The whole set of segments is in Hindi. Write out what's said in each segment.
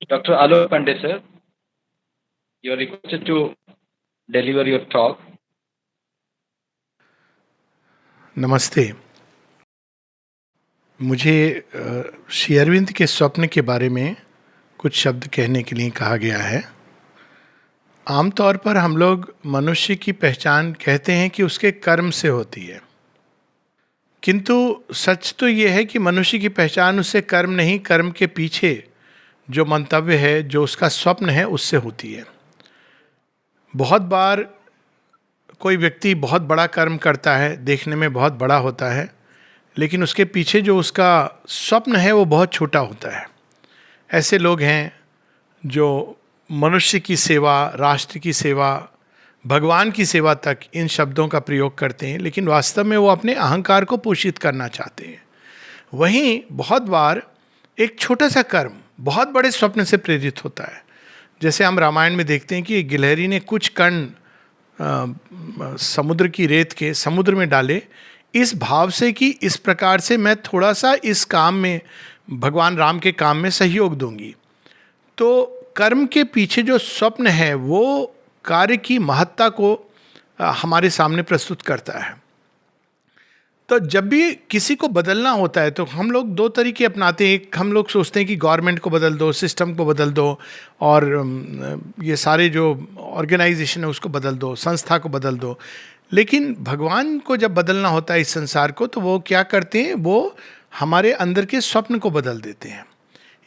Dr. Alok Pandey, sir, you are requested to deliver your talk. नमस्ते। मुझे श्री अरविंद के स्वप्न के बारे में कुछ शब्द कहने के लिए कहा गया है। आमतौर पर हम लोग मनुष्य की पहचान कहते हैं कि उसके कर्म से होती है, किंतु सच तो ये है कि मनुष्य की पहचान उससे कर्म नहीं, कर्म के पीछे जो मंतव्य है, जो उसका स्वप्न है, उससे होती है। बहुत बार कोई व्यक्ति बहुत बड़ा कर्म करता है, देखने में बहुत बड़ा होता है, लेकिन उसके पीछे जो उसका स्वप्न है वो बहुत छोटा होता है। ऐसे लोग हैं जो मनुष्य की सेवा, राष्ट्र की सेवा, भगवान की सेवा तक इन शब्दों का प्रयोग करते हैं, लेकिन वास्तव में वो अपने अहंकार को पोषित करना चाहते हैं। वहीं बहुत बार एक छोटा सा कर्म बहुत बड़े स्वप्न से प्रेरित होता है। जैसे हम रामायण में देखते हैं कि गिलहरी ने कुछ कण समुद्र की रेत के समुद्र में डाले, इस भाव से कि इस प्रकार से मैं थोड़ा सा इस काम में, भगवान राम के काम में सहयोग दूंगी। तो कर्म के पीछे जो स्वप्न है वो कार्य की महत्ता को हमारे सामने प्रस्तुत करता है। तो जब भी किसी को बदलना होता है तो हम लोग दो तरीके अपनाते हैं। एक, हम लोग सोचते हैं कि गवर्नमेंट को बदल दो, सिस्टम को बदल दो, और ये सारे जो ऑर्गेनाइजेशन है उसको बदल दो, संस्था को बदल दो। लेकिन भगवान को जब बदलना होता है इस संसार को, तो वो क्या करते हैं, वो हमारे अंदर के स्वप्न को बदल देते हैं।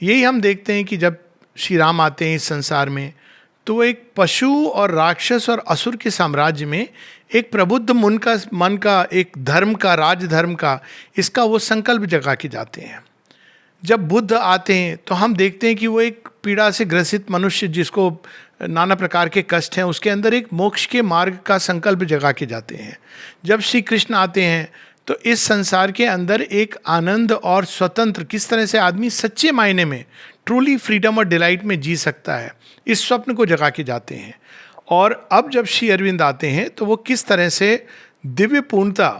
यही हम देखते हैं कि जब श्री राम आते हैं इस संसार में, तो वो एक पशु और राक्षस और असुर के साम्राज्य में एक प्रबुद्ध मन का एक धर्म का, राजधर्म का, इसका वो संकल्प जगा के जाते हैं। जब बुद्ध आते हैं तो हम देखते हैं कि वो एक पीड़ा से ग्रसित मनुष्य, जिसको नाना प्रकार के कष्ट हैं, उसके अंदर एक मोक्ष के मार्ग का संकल्प जगा के जाते हैं। जब श्री कृष्ण आते हैं तो इस संसार के अंदर एक आनंद और स्वतंत्र, किस तरह से आदमी सच्चे मायने में ट्रूली फ्रीडम और डिलाइट में जी सकता है, इस स्वप्न को जगा के जाते हैं। और अब जब श्री अरविंद आते हैं तो वो किस तरह से दिव्य पूर्णता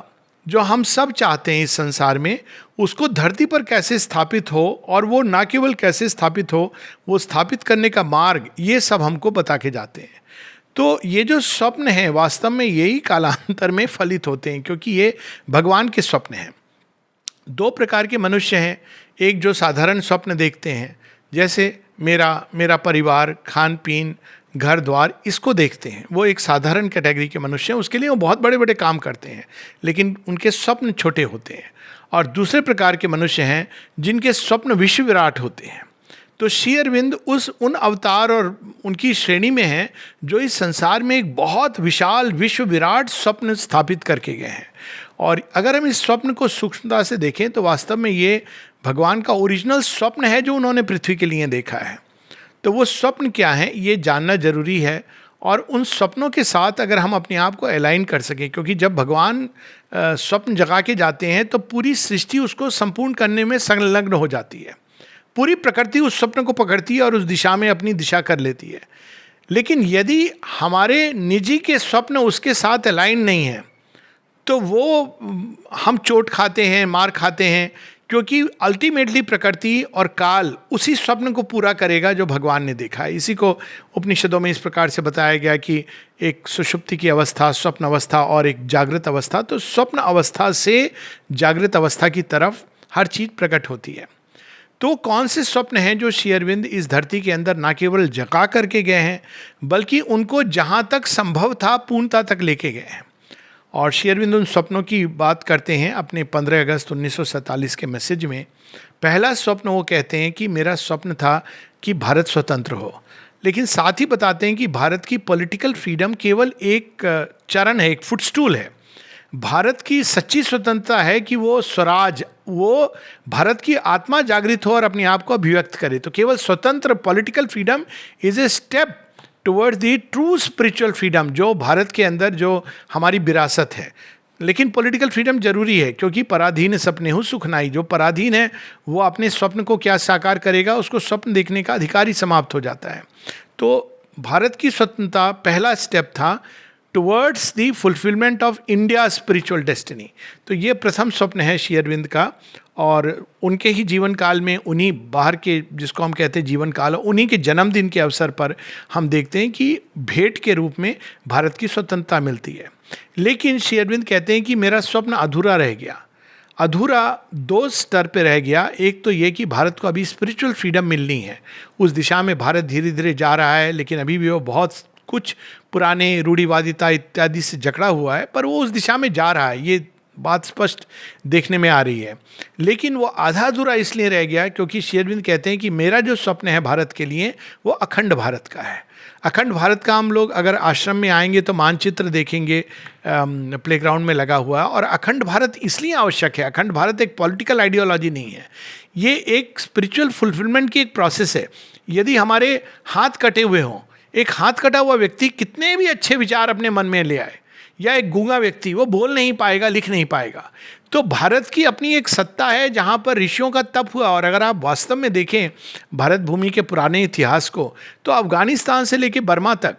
जो हम सब चाहते हैं इस संसार में, उसको धरती पर कैसे स्थापित हो, और वो ना केवल कैसे स्थापित हो, वो स्थापित करने का मार्ग, ये सब हमको बता के जाते हैं। तो ये जो स्वप्न है वास्तव में यही कालांतर में फलित होते हैं, क्योंकि ये भगवान के स्वप्न हैं। दो प्रकार के मनुष्य हैं। एक जो साधारण स्वप्न देखते हैं, जैसे मेरा परिवार, खान पीन, घर द्वार, इसको देखते हैं, वो एक साधारण कैटेगरी के मनुष्य हैं। उसके लिए वो बहुत बड़े बड़े काम करते हैं, लेकिन उनके स्वप्न छोटे होते हैं। और दूसरे प्रकार के मनुष्य हैं जिनके स्वप्न विश्व विराट होते हैं। तो श्री अरविंद उन अवतार और उनकी श्रेणी में हैं जो इस संसार में एक बहुत विशाल विश्व विराट स्वप्न स्थापित करके गए हैं। और अगर हम इस स्वप्न को सूक्ष्मता से देखें तो वास्तव में ये भगवान का ओरिजिनल स्वप्न है जो उन्होंने पृथ्वी के लिए देखा है। तो वो स्वप्न क्या है ये जानना जरूरी है, और उन स्वप्नों के साथ अगर हम अपने आप को अलाइन कर सकें, क्योंकि जब भगवान स्वप्न जगा के जाते हैं तो पूरी सृष्टि उसको संपूर्ण करने में संलग्न हो जाती है। पूरी प्रकृति उस स्वप्न को पकड़ती है और उस दिशा में अपनी दिशा कर लेती है। लेकिन यदि हमारे निजी के स्वप्न उसके साथ अलाइन नहीं है तो वो हम चोट खाते हैं, मार खाते हैं, क्योंकि अल्टीमेटली प्रकृति और काल उसी स्वप्न को पूरा करेगा जो भगवान ने देखा है। इसी को उपनिषदों में इस प्रकार से बताया गया कि एक सुषुप्ति की अवस्था, स्वप्न अवस्था और एक जागृत अवस्था। तो स्वप्न अवस्था से जागृत अवस्था की तरफ हर चीज़ प्रकट होती है। तो कौन से स्वप्न हैं जो श्री अरविंद इस धरती के अंदर ना केवल जगा करके गए हैं, बल्कि उनको जहाँ तक संभव था पूर्णता तक लेके गए हैं। और श्री अरविंद उन स्वप्नों की बात करते हैं अपने 15 अगस्त 1947 के मैसेज में। पहला स्वप्न वो कहते हैं कि मेरा स्वप्न था कि भारत स्वतंत्र हो, लेकिन साथ ही बताते हैं कि भारत की पॉलिटिकल फ्रीडम केवल एक चरण है, एक फुटस्टूल है। भारत की सच्ची स्वतंत्रता है कि वो स्वराज, वो भारत की आत्मा जागृत हो और अपने आप को अभिव्यक्त करे। तो केवल स्वतंत्र political freedom is a step towards the true spiritual freedom, जो भारत के अंदर जो हमारी विरासत है। लेकिन पॉलिटिकल फ्रीडम जरूरी है, क्योंकि पराधीन सपने हो सुख नाई। जो पराधीन है वो अपने स्वप्न को क्या साकार करेगा, उसको स्वप्न देखने का अधिकार ही समाप्त हो जाता है। तो भारत की स्वतंत्रता पहला स्टेप था towards the fulfilment of India spiritual destiny. तो ये प्रथम स्वप्न है श्री अरविंद का, और उनके ही जीवन काल में, उन्हीं बाहर के जिसको हम कहते हैं जीवन काल, उन्हीं के जन्मदिन के अवसर पर हम देखते हैं कि भेंट के रूप में भारत की स्वतंत्रता मिलती है। लेकिन श्री अरविंद कहते हैं कि मेरा स्वप्न अधूरा रह गया। अधूरा दो स्तर पे रह गया। एक तो ये कि भारत को अभी स्पिरिचुअल फ्रीडम मिलनी है, उस दिशा में भारत धीरे धीरे जा रहा है, लेकिन अभी भी वो बहुत कुछ पुराने रूढ़िवादिता इत्यादि से जकड़ा हुआ है, पर वो उस दिशा में जा रहा है, ये बात स्पष्ट देखने में आ रही है। लेकिन वो आधा अधूरा इसलिए रह गया क्योंकि श्री अरविंद कहते हैं कि मेरा जो स्वप्न है भारत के लिए वो अखंड भारत का है। अखंड भारत का हम लोग अगर आश्रम में आएंगे तो मानचित्र देखेंगे प्लेग्राउंड में लगा हुआ है। और अखंड भारत इसलिए आवश्यक है, अखंड भारत एक पॉलिटिकल आइडियोलॉजी नहीं है, ये एक स्पिरिचुअल फुलफिलमेंट की एक प्रोसेस है। यदि हमारे हाथ कटे हुए हों, एक हाथ कटा हुआ व्यक्ति कितने भी अच्छे विचार अपने मन में ले आए, या एक गूंगा व्यक्ति, वो बोल नहीं पाएगा, लिख नहीं पाएगा। तो भारत की अपनी एक सत्ता है जहाँ पर ऋषियों का तप हुआ। और अगर आप वास्तव में देखें भारत भूमि के पुराने इतिहास को, तो अफगानिस्तान से लेकर बर्मा तक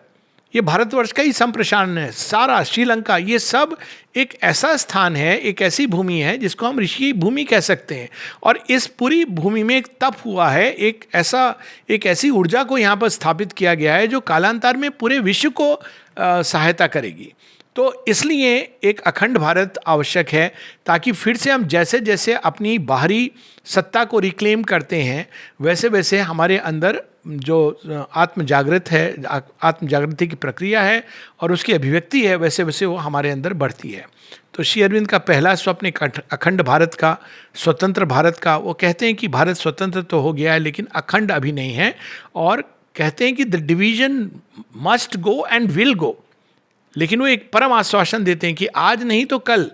ये भारतवर्ष का ही संप्रसारण है। सारा श्रीलंका, ये सब एक ऐसा स्थान है, एक ऐसी भूमि है जिसको हम ऋषि भूमि कह सकते हैं। और इस पूरी भूमि में एक तप हुआ है, एक ऐसी ऊर्जा को यहाँ पर स्थापित किया गया है जो कालांतर में पूरे विश्व को सहायता करेगी। तो इसलिए एक अखंड भारत आवश्यक है, ताकि फिर से हम जैसे जैसे अपनी बाहरी सत्ता को रिक्लेम करते हैं, वैसे वैसे हमारे अंदर जो आत्म जागृति की प्रक्रिया है और उसकी अभिव्यक्ति है, वैसे वैसे वो हमारे अंदर बढ़ती है। तो श्री अरविंद का पहला स्वप्न अखंड भारत का, स्वतंत्र भारत का। वो कहते हैं कि भारत स्वतंत्र तो हो गया है लेकिन अखंड अभी नहीं है, और कहते हैं कि the division must go and will go. लेकिन वो एक परम आश्वासन देते हैं कि आज नहीं तो कल,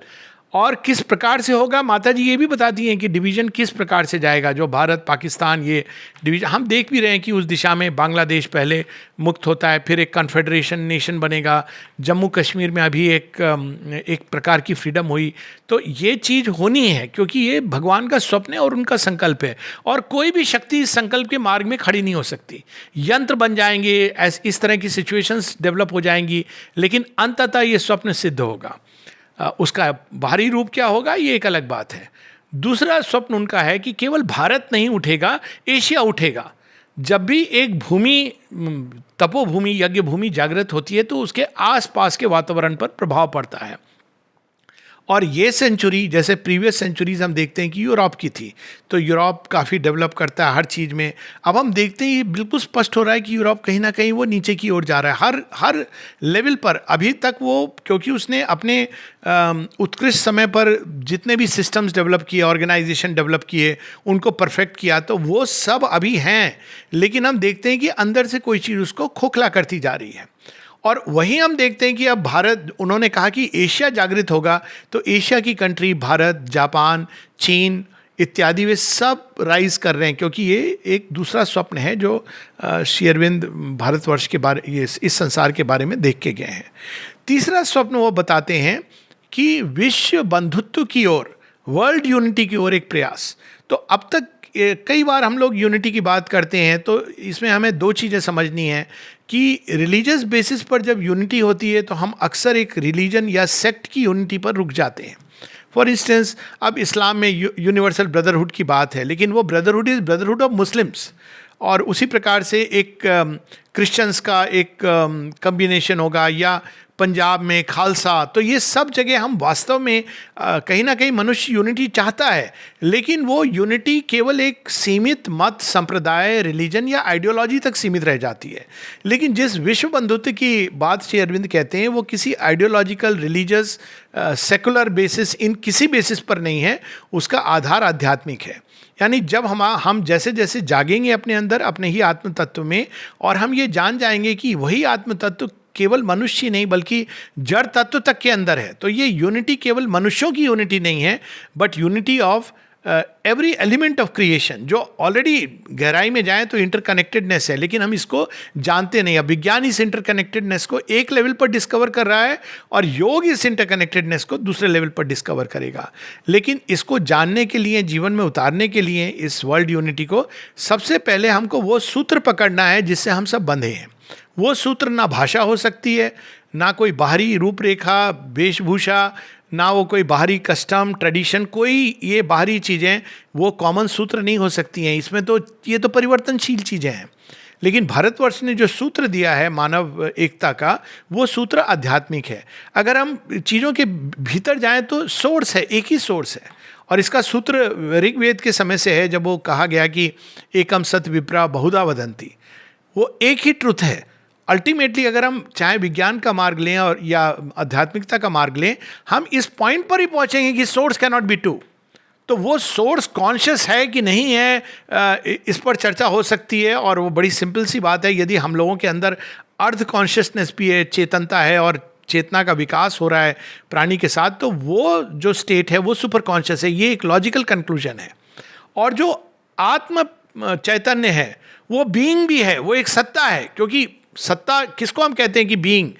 और किस प्रकार से होगा। माता जी ये भी बताती हैं कि डिवीज़न किस प्रकार से जाएगा, जो भारत पाकिस्तान ये डिवीज़न हम देख भी रहे हैं कि उस दिशा में बांग्लादेश पहले मुक्त होता है, फिर एक कन्फेडरेशन नेशन बनेगा, जम्मू कश्मीर में अभी एक प्रकार की फ्रीडम हुई। तो ये चीज़ होनी है क्योंकि ये भगवान का स्वप्न है और उनका संकल्प है, और कोई भी शक्ति इस संकल्प के मार्ग में खड़ी नहीं हो सकती। यंत्र बन जाएंगे, इस तरह की सिचुएशंस डेवलप हो जाएंगी, लेकिन अंततः ये स्वप्न सिद्ध होगा। उसका बाहरी रूप क्या होगा ये एक अलग बात है। दूसरा स्वप्न उनका है कि केवल भारत नहीं उठेगा, एशिया उठेगा। जब भी एक भूमि, तपोभूमि, यज्ञ भूमि जागृत होती है तो उसके आसपास के वातावरण पर प्रभाव पड़ता है। और ये सेंचुरी, जैसे प्रीवियस सेंचुरीज हम देखते हैं कि यूरोप की थी, तो यूरोप काफ़ी डेवलप करता है हर चीज़ में। अब हम देखते हैं बिल्कुल स्पष्ट हो रहा है कि यूरोप कहीं ना कहीं वो नीचे की ओर जा रहा है हर लेवल पर। अभी तक वो, क्योंकि उसने अपने उत्कृष्ट समय पर जितने भी सिस्टम्स डेवलप किए, ऑर्गेनाइजेशन डेवलप किए, उनको परफेक्ट किया, तो वो सब अभी हैं। लेकिन हम देखते हैं कि अंदर से कोई चीज़ उसको खोखला करती जा रही है। और वहीं हम देखते हैं कि अब भारत, उन्होंने कहा कि एशिया जागृत होगा, तो एशिया की कंट्री भारत, जापान, चीन इत्यादि वे सब राइज कर रहे हैं, क्योंकि ये एक दूसरा स्वप्न है जो श्री अरविंद भारतवर्ष के बारे, ये इस संसार के बारे में देख के गए हैं। तीसरा स्वप्न वो बताते हैं कि विश्व बंधुत्व की ओर, वर्ल्ड यूनिटी की ओर एक प्रयास। तो अब तक कई बार हम लोग यूनिटी की बात करते हैं, तो इसमें हमें दो चीज़ें समझनी है कि रिलीजियस बेसिस पर जब यूनिटी होती है तो हम अक्सर एक रिलीजन या सेक्ट की यूनिटी पर रुक जाते हैं। फॉर इंस्टेंस, अब इस्लाम में यूनिवर्सल ब्रदरहुड की बात है, लेकिन वो brotherhood is brotherhood of Muslims. और उसी प्रकार से एक क्रिश्चियंस का एक कम्बिनेशन होगा, या पंजाब में खालसा। तो ये सब जगह हम वास्तव में कहीं ना कहीं मनुष्य यूनिटी चाहता है, लेकिन वो यूनिटी केवल एक सीमित मत, संप्रदाय, रिलीजन या आइडियोलॉजी तक सीमित रह जाती है। लेकिन जिस विश्व बंधुत्व की बात श्री अरविंद कहते हैं, वो किसी आइडियोलॉजिकल, रिलीजियस, सेकुलर बेसिस, इन किसी बेसिस पर नहीं है, उसका आधार आध्यात्मिक है। यानी जब हम जैसे जैसे जागेंगे अपने अंदर, अपने ही आत्म तत्व में, और हम ये जान जाएंगे कि वही आत्म तत्व केवल मनुष्य नहीं बल्कि जड़ तत्व तक के अंदर है, तो ये यूनिटी केवल मनुष्यों की यूनिटी नहीं है, but unity of every element of creation, जो ऑलरेडी गहराई में जाए तो इंटरकनेक्टेडनेस है, लेकिन हम इसको जानते नहीं। अब विज्ञान इस इंटरकनेक्टेडनेस को एक लेवल पर डिस्कवर कर रहा है, और योग इस इंटरकनेक्टेडनेस को दूसरे लेवल पर डिस्कवर करेगा। लेकिन इसको जानने के लिए, जीवन में उतारने के लिए, इस वर्ल्ड यूनिटी को, सबसे पहले हमको वो सूत्र पकड़ना है जिससे हम सब बंधे हैं। वो सूत्र ना भाषा हो सकती है, ना कोई बाहरी रूपरेखा, वेशभूषा, ना वो कोई बाहरी कस्टम ट्रेडिशन, कोई ये बाहरी चीज़ें वो कॉमन सूत्र नहीं हो सकती हैं इसमें। तो ये तो परिवर्तनशील चीज़ें हैं। लेकिन भारतवर्ष ने जो सूत्र दिया है मानव एकता का, वो सूत्र आध्यात्मिक है। अगर हम चीज़ों के भीतर जाएं तो सोर्स है, एक ही सोर्स है। और इसका सूत्र ऋग्वेद के समय से है, जब वो कहा गया कि एकम सत विप्रा बहुधा वदंती, वो एक ही ट्रुथ है। अल्टीमेटली अगर हम चाहे विज्ञान का मार्ग लें और या आध्यात्मिकता का मार्ग लें, हम इस पॉइंट पर ही पहुंचेंगे कि source can not be two. तो वो सोर्स कॉन्शियस है कि नहीं है, इस पर चर्चा हो सकती है। और वो बड़ी सिंपल सी बात है, यदि हम लोगों के अंदर अर्ध कॉन्शियसनेस भी है, चेतनता है और चेतना का विकास हो रहा है प्राणी के साथ, तो वो जो स्टेट है वो सुपर कॉन्शियस है। ये एक लॉजिकल कंक्लूजन है। और जो आत्म चैतन्य है वो बीइंग भी है, वो एक सत्ता है। क्योंकि सत्ता किसको हम कहते हैं कि बीइंग,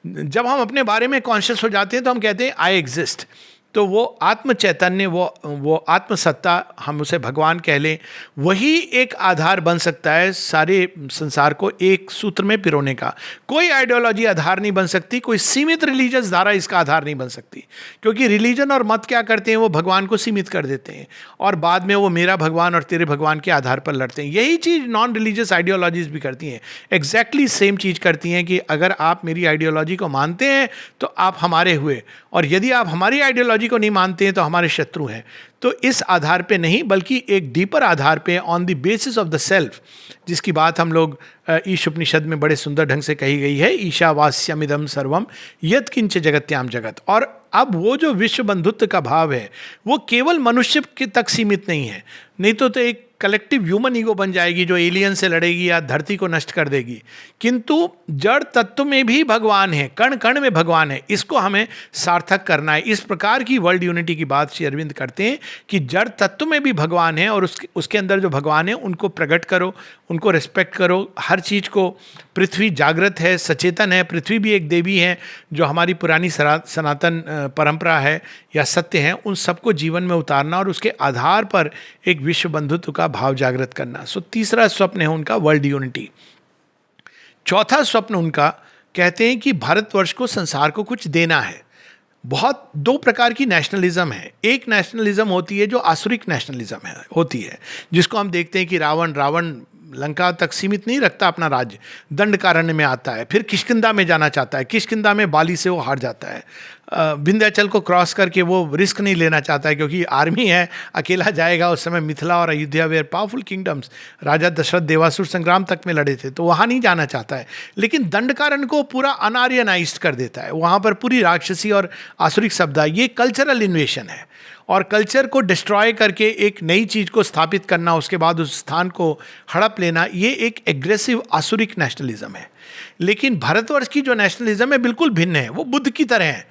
जब हम अपने बारे में कॉन्शियस हो जाते हैं तो हम कहते हैं आई एग्जिस्ट। तो वो आत्म चैतन्य, वो आत्मसत्ता, हम उसे भगवान कह लें, वही एक आधार बन सकता है सारे संसार को एक सूत्र में पिरोने का। कोई आइडियोलॉजी आधार नहीं बन सकती, कोई सीमित रिलीजियस धारा इसका आधार नहीं बन सकती। क्योंकि रिलीजन और मत क्या करते हैं, वो भगवान को सीमित कर देते हैं और बाद में वो मेरा भगवान और तेरे भगवान के आधार पर लड़ते हैं। यही चीज़ नॉन रिलीजियस आइडियोलॉजीज भी करती हैं, एग्जैक्टली सेम चीज़ करती हैं कि अगर आप मेरी आइडियोलॉजी को मानते हैं तो आप हमारे हुए, और यदि आप हमारी आइडियोलॉजी को नहीं मानते हैं तो हमारे शत्रु हैं। तो इस आधार पे नहीं, बल्कि एक डीपर आधार पे, on the basis of the self, जिसकी बात हम लोग ईश उपनिषद में बड़े सुंदर ढंग से कही गई है, ईशावास्यमिदं सर्वम यत् किंच जगत्याम जगत। और अब वो जो विश्व बंधुत्व का भाव है वो केवल मनुष्य के तक सीमित नहीं है, नहीं तो एक कलेक्टिव ह्यूमन ईगो बन जाएगी जो एलियन से लड़ेगी या धरती को नष्ट कर देगी। किंतु जड़ तत्व में भी भगवान है, कण कण में भगवान है, इसको हमें सार्थक करना है। इस प्रकार की वर्ल्ड यूनिटी की बात श्री अरविंद करते हैं कि जड़ तत्व में भी भगवान है और उसके अंदर जो भगवान है उनको प्रकट करो, उनको रिस्पेक्ट करो। हर चीज़ को, पृथ्वी जागृत है, सचेतन है, पृथ्वी भी एक देवी है जो हमारी पुरानी सनातन परंपरा है या सत्य है, उन सबको जीवन में उतारना और उसके आधार पर एक विश्व बंधुत्व का भाव जागृत करना। सो तीसरा स्वप्न है उनका वर्ल्ड यूनिटी। चौथा स्वप्न उनका, कहते हैं कि भारतवर्ष को, संसार को कुछ देना है। बहुत दो प्रकार की नेशनलिज्म है। एक नेशनलिज्म होती है जो आसुरिक नेशनलिज्म होती है, जिसको हम देखते हैं कि रावण लंका तक सीमित नहीं रखता अपना राज्य, दंडकारण्य में आता है, फिर किष्किंधा में जाना चाहता है, किष्किंधा में बाली से वो हार जाता है, विंध्याचल को क्रॉस करके वो रिस्क नहीं लेना चाहता है क्योंकि आर्मी है, अकेला जाएगा। उस समय मिथिला और अयोध्या वेयर पावरफुल किंगडम्स, राजा दशरथ देवासुर संग्राम तक में लड़े थे, तो वहाँ नहीं जाना चाहता है। लेकिन दंडकारण्य को पूरा अनार्यनाइज्ड कर देता है, वहाँ पर पूरी राक्षसी और आसुरिक सभ्यता, ये कल्चरल इन्वेशन है। और कल्चर को डिस्ट्रॉय करके एक नई चीज़ को स्थापित करना, उसके बाद उस स्थान को हड़प लेना, ये एक एग्रेसिव आसुरिक नेशनलिज्म है। लेकिन भारतवर्ष की जो नेशनलिज्म है बिल्कुल भिन्न है। वो बुद्ध की तरह है,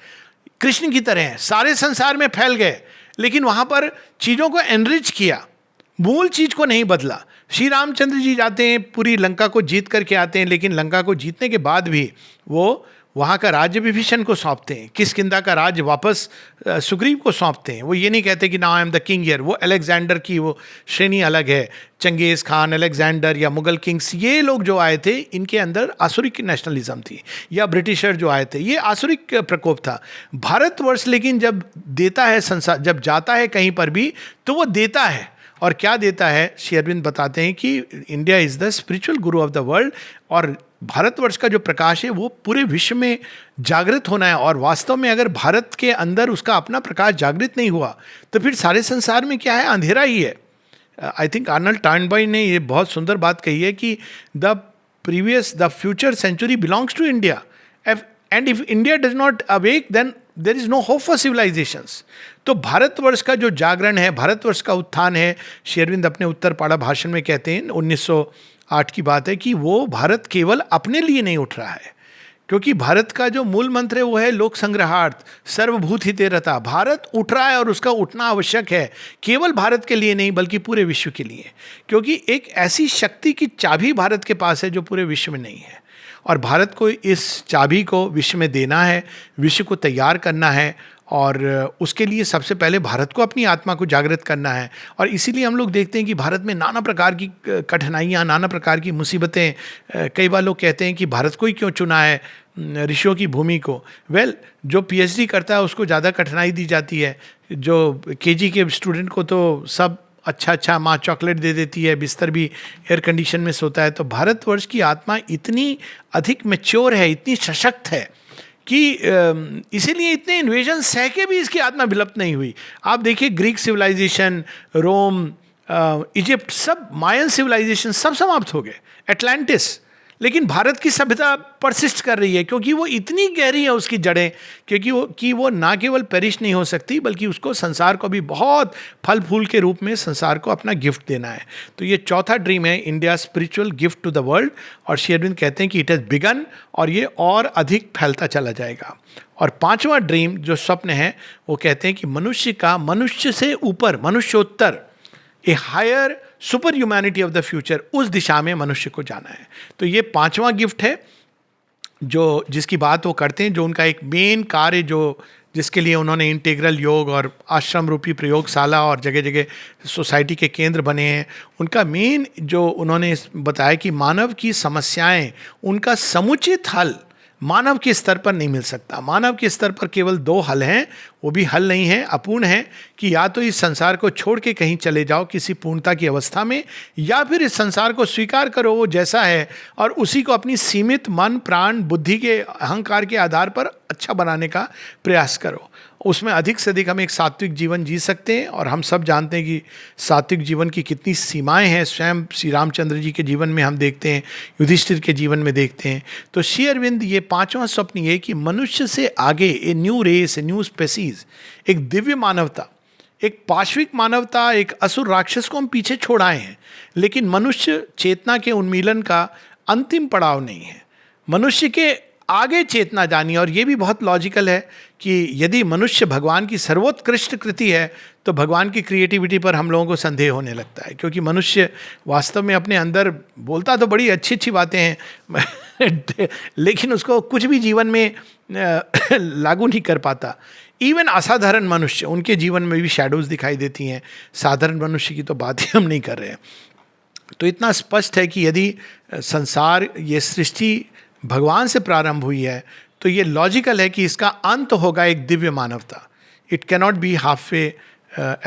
कृष्ण की तरह है, सारे संसार में फैल गए, लेकिन वहाँ पर चीज़ों को एनरिच किया, मूल चीज़ को नहीं बदला। श्री रामचंद्र जी जाते हैं, पूरी लंका को जीत करके आते हैं, लेकिन लंका को जीतने के बाद भी वो वहाँ का राज्य विभीषण को सौंपते हैं, किष्किंधा का राज्य वापस सुग्रीव को सौंपते हैं। वो ये नहीं कहते कि now I am the king here. वो अलेक्जेंडर की वो श्रेणी अलग है, चंगेज़ खान, अलेक्जेंडर या मुगल किंग्स, ये लोग जो आए थे इनके अंदर आसुरिक नेशनलिज्म थी, या ब्रिटिशर जो आए थे, ये आसुरिक प्रकोप था। भारतवर्ष लेकिन जब देता है संसार, जब जाता है कहीं पर भी तो वो देता है। और क्या देता है, श्री अरविंद बताते हैं कि India is the spiritual Guru of the world, और भारतवर्ष का जो प्रकाश है वो पूरे विश्व में जागृत होना है। और वास्तव में अगर भारत के अंदर उसका अपना प्रकाश जागृत नहीं हुआ तो फिर सारे संसार में क्या है, अंधेरा ही है। आई थिंक आर्नल्ड टर्नबाई ने ये बहुत सुंदर बात कही है कि the future century belongs to India, and if India does not awake then there is no hope for civilisations. तो भारतवर्ष का जो जागरण है, भारतवर्ष का उत्थान है, श्री अरविंद अपने उत्तरपाड़ा भाषण में कहते हैं, 1908 की बात है, कि वो भारत केवल अपने लिए नहीं उठ रहा है, क्योंकि भारत का जो मूल मंत्र है वो है लोक संग्रहार्थ सर्वभूत हिते रता। भारत उठ रहा है और उसका उठना आवश्यक है, केवल भारत के लिए नहीं बल्कि पूरे विश्व के लिए, क्योंकि एक ऐसी शक्ति की चाबी भारत के पास है जो पूरे विश्व में नहीं है। और भारत को इस चाबी को विश्व में देना है, विश्व को तैयार करना है, और उसके लिए सबसे पहले भारत को अपनी आत्मा को जागृत करना है। और इसीलिए हम लोग देखते हैं कि भारत में नाना प्रकार की कठिनाइयाँ, नाना प्रकार की मुसीबतें। कई बार लोग कहते हैं कि भारत को ही क्यों चुना है, ऋषियों की भूमि को। जो पीएचडी करता है उसको ज़्यादा कठिनाई दी जाती है, जो केजी के स्टूडेंट को तो सब अच्छा माँ चॉकलेट दे देती है, बिस्तर भी एयर कंडीशन में सोता है। तो भारतवर्ष की आत्मा इतनी अधिक मैच्योर है, इतनी सशक्त है कि इसीलिए इतने इन्वेजन सह के भी इसकी आत्मा विलुप्त नहीं हुई। आप देखिए ग्रीक सिविलाइजेशन, रोम, इजिप्ट, सब मायन सिविलाइजेशन सब समाप्त हो गए, एटलांटिस, लेकिन भारत की सभ्यता परसिस्ट कर रही है क्योंकि वो इतनी गहरी है उसकी जड़ें, क्योंकि वो ना केवल पेरिश नहीं हो सकती बल्कि उसको संसार को भी बहुत फल फूल के रूप में संसार को अपना गिफ्ट देना है। तो ये चौथा ड्रीम है, India spiritual gift to the world. और श्री अरविंद कहते हैं कि इट हैज़ बिगन, और ये और अधिक फैलता चला जाएगा। और पांचवा ड्रीम जो स्वप्न है वो कहते हैं कि मनुष्य से ऊपर, मनुष्योत्तर, a higher super humanity of the future, उस दिशा में मनुष्य को जाना है। तो ये पांचवा गिफ्ट है जो जिसकी बात वो करते हैं, जो उनका एक मेन कार्य, जो जिसके लिए उन्होंने इंटीग्रल योग और आश्रम रूपी प्रयोगशाला और जगह जगह सोसाइटी के केंद्र बने हैं। उनका मेन जो उन्होंने बताया कि मानव की समस्याएं, उनका समुचित हल मानव के स्तर पर नहीं मिल सकता। मानव के स्तर पर केवल दो हल हैं, वो भी हल नहीं है, अपूर्ण है, कि या तो इस संसार को छोड़ के कहीं चले जाओ किसी पूर्णता की अवस्था में, या फिर इस संसार को स्वीकार करो वो जैसा है और उसी को अपनी सीमित मन, प्राण, बुद्धि के अहंकार के आधार पर अच्छा बनाने का प्रयास करो। उसमें अधिक से अधिक हम एक सात्विक जीवन जी सकते हैं, और हम सब जानते हैं कि सात्विक जीवन की कितनी सीमाएं हैं। स्वयं श्री रामचंद्र जी के जीवन में हम देखते हैं, युधिष्ठिर के जीवन में देखते हैं। तो श्री अरविंद ये पांचवा स्वप्न ये कि मनुष्य से आगे a new race, a new species, एक दिव्य मानवता, एक पाश्विक मानवता, एक असुर राक्षस को हम पीछे छोड़ आए हैं, लेकिन मनुष्य चेतना के उन्मीलन का अंतिम पड़ाव नहीं है। मनुष्य के आगे चेतना जानी, और ये भी बहुत लॉजिकल है कि यदि मनुष्य भगवान की सर्वोत्कृष्ट कृति है तो भगवान की क्रिएटिविटी पर हम लोगों को संदेह होने लगता है, क्योंकि मनुष्य वास्तव में अपने अंदर बोलता तो बड़ी अच्छी अच्छी बातें हैं लेकिन उसको कुछ भी जीवन में लागू नहीं कर पाता। इवन असाधारण मनुष्य, उनके जीवन में भी शैडोज दिखाई देती हैं। साधारण मनुष्य की तो बात ही हम नहीं कर रहे हैं। तो इतना स्पष्ट है कि यदि संसार, ये सृष्टि भगवान से प्रारंभ हुई है तो ये लॉजिकल है कि इसका अंत होगा एक दिव्य मानवता। It cannot be half way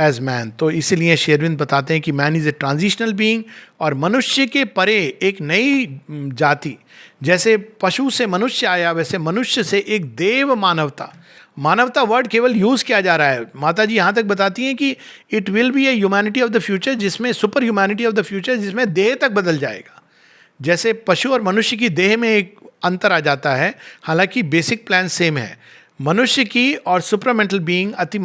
as man. तो इसीलिए श्री अरविंद बताते हैं कि man is a transitional being, और मनुष्य के परे एक नई जाति, जैसे पशु से मनुष्य आया वैसे मनुष्य से एक देव मानवता। मानवता वर्ड केवल यूज किया जा रहा है। माता जी यहाँ तक बताती हैं कि it will be a humanity of the future, जिसमें super humanity of the future, जिसमें देह तक बदल जाएगा। जैसे पशु और मनुष्य की देह में एक अंतर आ जाता है, हालांकि बेसिक प्लान सेम है। मनुष्य की और सुपरामेंटल बीइंग, अति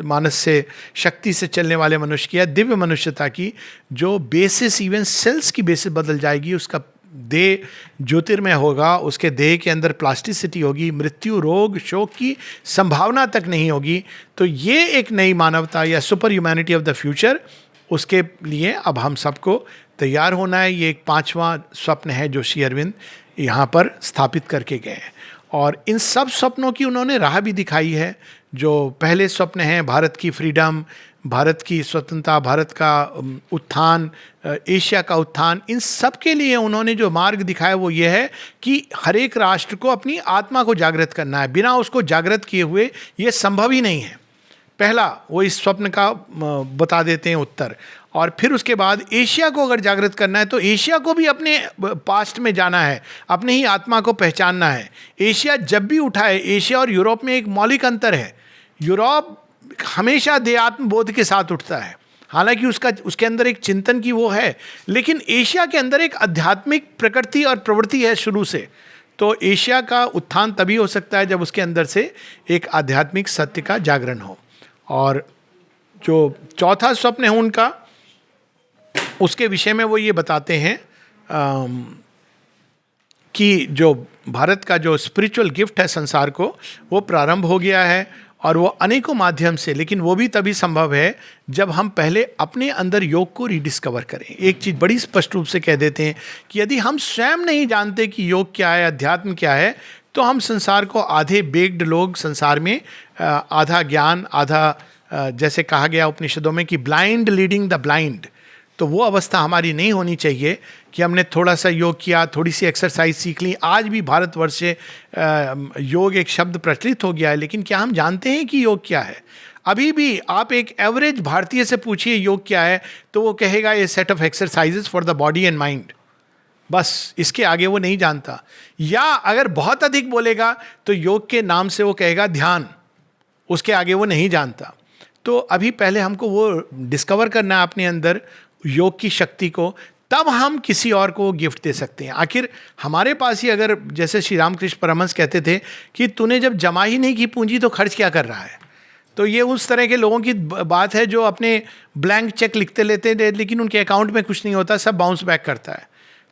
मानस से, शक्ति से चलने वाले मनुष्य की या दिव्य मनुष्यता की, जो बेसिस इवन सेल्स की बेसिस बदल जाएगी। उसका देह ज्योतिर्मय होगा, उसके देह के अंदर प्लास्टिसिटी होगी, मृत्यु, रोग, शोक की संभावना तक नहीं होगी। तो ये एक नई मानवता या super humanity of the future, उसके लिए अब हम सबको तैयार होना है। ये एक पांचवा स्वप्न है जो श्री अरविंद यहाँ पर स्थापित करके गए हैं, और इन सब स्वप्नों की उन्होंने राह भी दिखाई है। जो पहले स्वप्न हैं, भारत की फ्रीडम, भारत की स्वतंत्रता, भारत का उत्थान, एशिया का उत्थान, इन सब के लिए उन्होंने जो मार्ग दिखाया वो ये है कि हर एक राष्ट्र को अपनी आत्मा को जागृत करना है। बिना उसको जागृत किए हुए ये संभव ही नहीं है। पहला वो इस स्वप्न का बता देते हैं उत्तर, और फिर उसके बाद एशिया को अगर जागृत करना है तो एशिया को भी अपने पास्ट में जाना है, अपने ही आत्मा को पहचानना है। एशिया जब भी उठाए, एशिया और यूरोप में एक मौलिक अंतर है। यूरोप हमेशा देहात्म बोध के साथ उठता है, हालांकि उसके अंदर एक चिंतन की वो है, लेकिन एशिया के अंदर एक आध्यात्मिक प्रकृति और प्रवृत्ति है शुरू से। तो एशिया का उत्थान तभी हो सकता है जब उसके अंदर से एक आध्यात्मिक सत्य का जागरण हो। और जो चौथा स्वप्न है उनका, उसके विषय में वो ये बताते हैं कि जो भारत का जो स्पिरिचुअल गिफ्ट है संसार को, वो प्रारंभ हो गया है, और वो अनेकों माध्यम से, लेकिन वो भी तभी संभव है जब हम पहले अपने अंदर योग को रिडिस्कवर करें। एक चीज़ बड़ी स्पष्ट रूप से कह देते हैं कि यदि हम स्वयं नहीं जानते कि योग क्या है, अध्यात्म क्या है, तो हम संसार को, आधे बेग्ड लोग संसार में, आधा ज्ञान, आधा, जैसे कहा गया उपनिषदों में कि ब्लाइंड लीडिंग द ब्लाइंड, तो वो अवस्था हमारी नहीं होनी चाहिए कि हमने थोड़ा सा योग किया, थोड़ी सी एक्सरसाइज सीख ली। आज भी भारतवर्ष से योग एक शब्द प्रचलित हो गया है, लेकिन क्या हम जानते हैं कि योग क्या है? अभी भी आप एक एवरेज भारतीय से पूछिए योग क्या है, तो वो कहेगा a set of exercises for the body and mind, बस इसके आगे वो नहीं जानता। या अगर बहुत अधिक बोलेगा तो योग के नाम से वो कहेगा ध्यान, उसके आगे वो नहीं जानता। तो अभी पहले हमको वो डिस्कवर करना है अपने अंदर योग की शक्ति को, तब हम किसी और को गिफ्ट दे सकते हैं। आखिर हमारे पास ही अगर, जैसे श्री रामकृष्ण परमहंस कहते थे कि तूने जब जमा ही नहीं की पूंजी तो खर्च क्या कर रहा है। तो ये उस तरह के लोगों की बात है जो अपने ब्लैंक चेक लिखते लेते हैं लेकिन उनके अकाउंट में कुछ नहीं होता, सब बाउंस बैक करता है।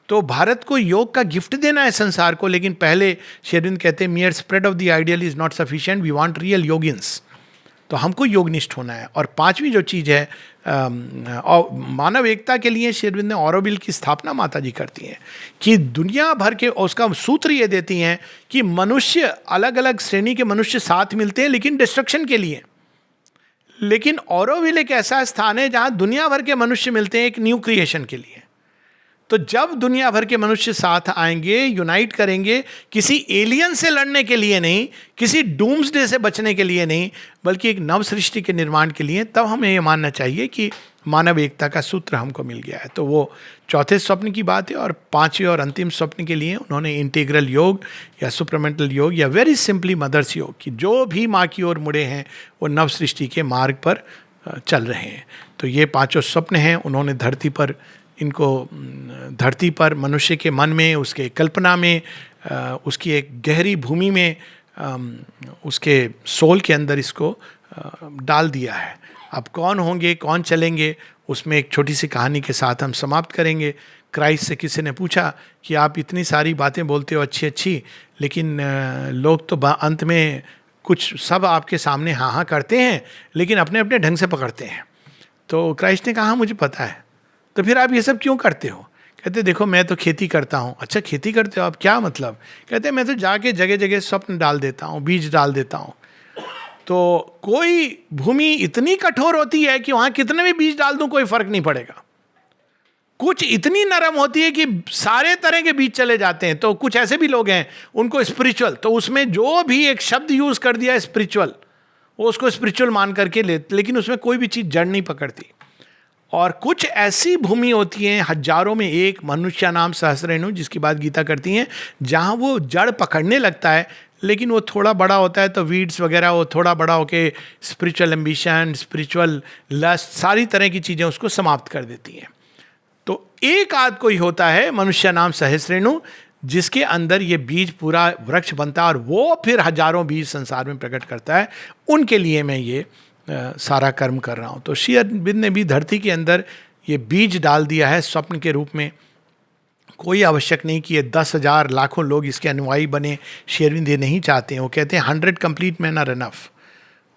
तो भारत को योग का गिफ्ट देना है संसार को, लेकिन पहले श्री अरविंद कहते हैं mere spread of the ideal is not sufficient, we want real yogins. तो हमको योगनिष्ठ होना है। और पांचवी जो चीज़ है, मानव एकता के लिए श्री अरविंद ने ऑरोविल की स्थापना माता जी करती हैं कि दुनिया भर के, उसका सूत्र ये देती हैं कि मनुष्य, अलग अलग श्रेणी के मनुष्य साथ मिलते हैं लेकिन डिस्ट्रक्शन के लिए। लेकिन ऑरोविल एक ऐसा स्थान है जहां दुनिया भर के मनुष्य मिलते हैं एक न्यू क्रिएशन के लिए। तो जब दुनिया भर के मनुष्य साथ आएंगे, यूनाइट करेंगे, किसी एलियन से लड़ने के लिए नहीं, किसी डूम्सडे से बचने के लिए नहीं, बल्कि एक नव सृष्टि के निर्माण के लिए, तब हमें ये मानना चाहिए कि मानव एकता का सूत्र हमको मिल गया है। तो वो चौथे स्वप्न की बात है। और पांचवें और अंतिम स्वप्न के लिए उन्होंने इंटीग्रल योग या सुपरमेंटल योग या वेरी सिंपली मदर्स योग, कि जो भी माँ की ओर मुड़े हैं वो नव सृष्टि के मार्ग पर चल रहे हैं। तो ये पांचों स्वप्न हैं। उन्होंने धरती पर इनको, धरती पर मनुष्य के मन में, उसके कल्पना में, उसकी एक गहरी भूमि में, उसके सोल के अंदर इसको डाल दिया है। अब कौन होंगे, कौन चलेंगे, उसमें एक छोटी सी कहानी के साथ हम समाप्त करेंगे। क्राइस्ट से किसी ने पूछा कि आप इतनी सारी बातें बोलते हो अच्छी अच्छी, लेकिन लोग तो अंत में कुछ, सब आपके सामने हाँ हाँ करते हैं लेकिन अपने अपने ढंग से पकड़ते हैं। तो क्राइस्ट ने कहा मुझे पता है, तो फिर आप ये सब क्यों करते हो? कहते देखो मैं तो खेती करता हूँ। अच्छा खेती करते हो आप, क्या मतलब? कहते मैं तो जाके जगह जगह स्वप्न डाल देता हूँ, बीज डाल देता हूँ। तो कोई भूमि इतनी कठोर होती है कि वहाँ कितने भी बीज डाल दूँ कोई फर्क नहीं पड़ेगा। कुछ इतनी नरम होती है कि सारे तरह के बीज चले जाते हैं। तो कुछ ऐसे भी लोग हैं उनको स्पिरिचुअल, तो उसमें जो भी एक शब्द यूज कर दिया स्पिरिचुअल, वो उसको स्पिरिचुअल मान करके लेते, लेकिन उसमें कोई भी चीज़ जड़ नहीं पकड़ती। और कुछ ऐसी भूमि होती हैं, हजारों में एक, मनुष्य नाम सहस्रेणु जिसकी बात गीता करती हैं, जहाँ वो जड़ पकड़ने लगता है, लेकिन वो थोड़ा बड़ा होता है तो वीड्स वगैरह वो थोड़ा बड़ा होके स्पिरिचुअल एम्बिशन, स्पिरिचुअल लस्ट, सारी तरह की चीज़ें उसको समाप्त कर देती हैं। तो एक आध कोई होता है मनुष्य नाम सहस्रेणु जिसके अंदर ये बीज पूरा वृक्ष बनता है और वो फिर हजारों बीज संसार में प्रकट करता है। उनके लिए मैं ये सारा कर्म कर रहा हूँ। तो श्री अरविंद ने भी धरती के अंदर ये बीज डाल दिया है स्वप्न के रूप में। कोई आवश्यक नहीं कि ये 10,000 लाखों लोग इसके अनुयायी बने। श्री अरविंद ये नहीं चाहते हैं, वो कहते हैं 100 कंप्लीट मैन आर इनफ।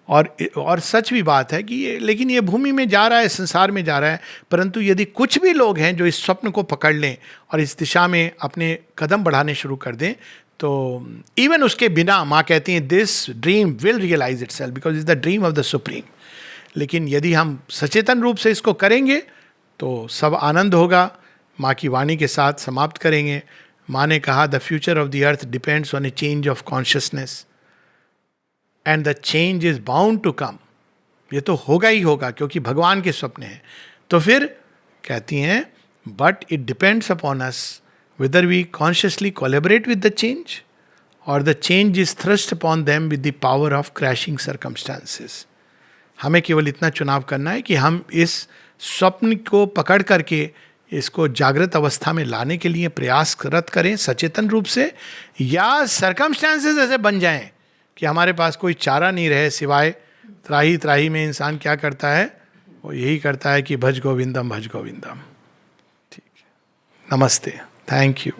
और सच भी बात है कि ये, लेकिन ये भूमि में जा रहा है, संसार में जा रहा है, परंतु यदि कुछ भी लोग हैं जो इस स्वप्न को पकड़ लें और इस दिशा में अपने कदम बढ़ाने शुरू कर दें, तो इवन उसके बिना माँ कहती हैं this dream will realise itself because is the dream of the supreme. लेकिन यदि हम सचेतन रूप से इसको करेंगे तो सब आनंद होगा। माँ की वाणी के साथ समाप्त करेंगे। माँ ने कहा the future of the earth depends on a change of consciousness and the change is bound to come. ये तो होगा ही होगा क्योंकि भगवान के स्वप्न हैं। तो फिर कहती हैं but it depends upon us whether we consciously collaborate with the change or the change is thrust upon them with the power of crashing circumstances. हमें केवल इतना चुनाव करना है कि हम इस स्वप्न को पकड़ करके इसको जागृत अवस्था में लाने के लिए प्रयासरत करें सचेतन रूप से, या सर्कमस्टांसेस ऐसे बन जाएं कि हमारे पास कोई चारा नहीं रहे सिवाय त्राही त्राही में इंसान क्या करता है, वो यही करता है कि भज गोविंदम भज गोविंदम। ठीक है, नमस्ते, थैंक यू।